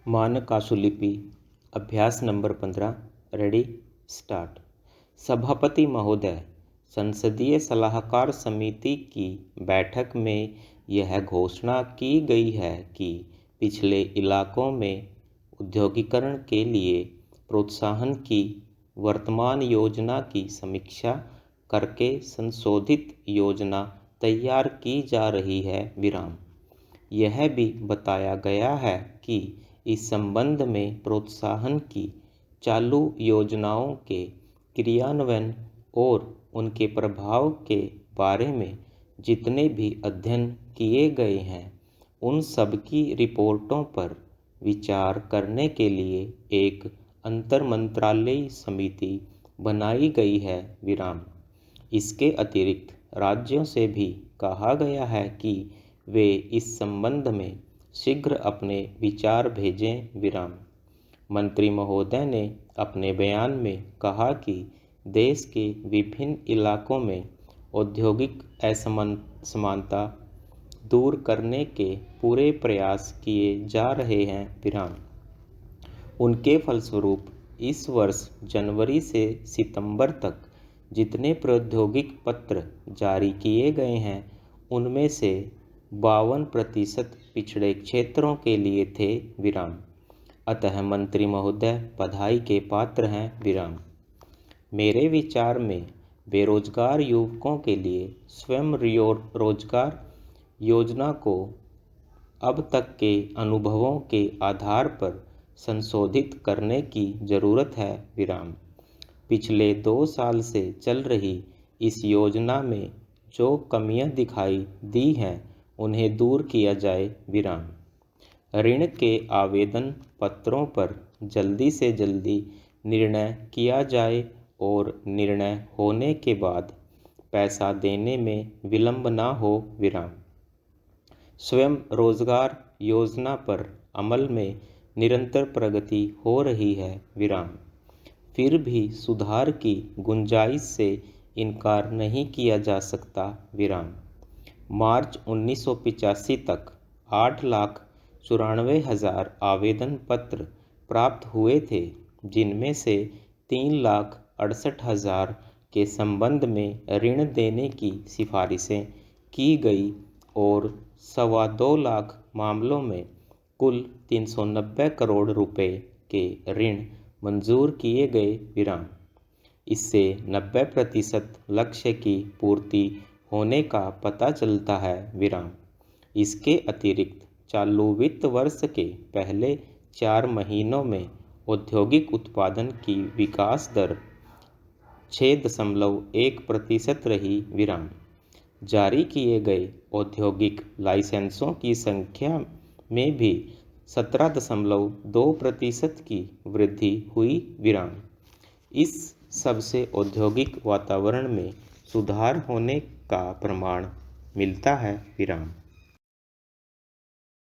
मानक आशुलिपि अभ्यास number 15 ready start. सभापति महोदय, संसदीय सलाहकार समिति की बैठक में यह घोषणा की गई है कि पिछले इलाकों में औद्योगिकरण के लिए प्रोत्साहन की वर्तमान योजना की समीक्षा करके संशोधित योजना तैयार की जा रही है। यह भी बताया गया है कि इस संबंध में प्रोत्साहन की चालू योजनाओं के क्रियान्वयन और उनके प्रभाव के बारे में जितने भी अध्ययन किए गए हैं उन सब की रिपोर्टों पर विचार करने के लिए एक अंतरमंत्रालयी समिति बनाई गई है। इसके अतिरिक्त राज्यों से भी कहा गया है कि वे इस संबंध में शीघ्र अपने विचार भेजें। मंत्री महोदय ने अपने बयान में कहा कि देश के विभिन्न इलाकों में औद्योगिक असमानता दूर करने के पूरे प्रयास किए जा रहे हैं। उनके फलस्वरूप इस वर्ष जनवरी से सितंबर तक जितने प्रौद्योगिक पत्र जारी किए गए हैं उनमें से 52% पिछड़े क्षेत्रों के लिए थे। अतः मंत्री महोदय बधाई के पात्र हैं। मेरे विचार में बेरोजगार युवकों के लिए स्वयं रोजगार योजना को अब तक के अनुभवों के आधार पर संशोधित करने की ज़रूरत है। पिछले 2 साल से चल रही इस योजना में जो कमियां दिखाई दी हैं उन्हें दूर किया जाए। ऋण के आवेदन पत्रों पर जल्दी से जल्दी निर्णय किया जाए और निर्णय होने के बाद पैसा देने में विलंब ना हो। स्वयं रोजगार योजना पर अमल में निरंतर प्रगति हो रही है। फिर भी सुधार की गुंजाइश से इनकार नहीं किया जा सकता। मार्च 1985 तक 8,94,000 आवेदन पत्र प्राप्त हुए थे, जिनमें से 3,68,000 के संबंध में ऋण देने की सिफारिशें की गई और 2.25 लाख मामलों में कुल 390 करोड़ रुपए के ऋण मंजूर किए गए। इससे 90% लक्ष्य की पूर्ति होने का पता चलता है। इसके अतिरिक्त चालू वित्त वर्ष के पहले 4 महीनों में औद्योगिक उत्पादन की विकास दर 6.1% रही। जारी किए गए औद्योगिक लाइसेंसों की संख्या में भी 17.2% की वृद्धि हुई। इस सबसे औद्योगिक वातावरण में सुधार होने का प्रमाण मिलता है।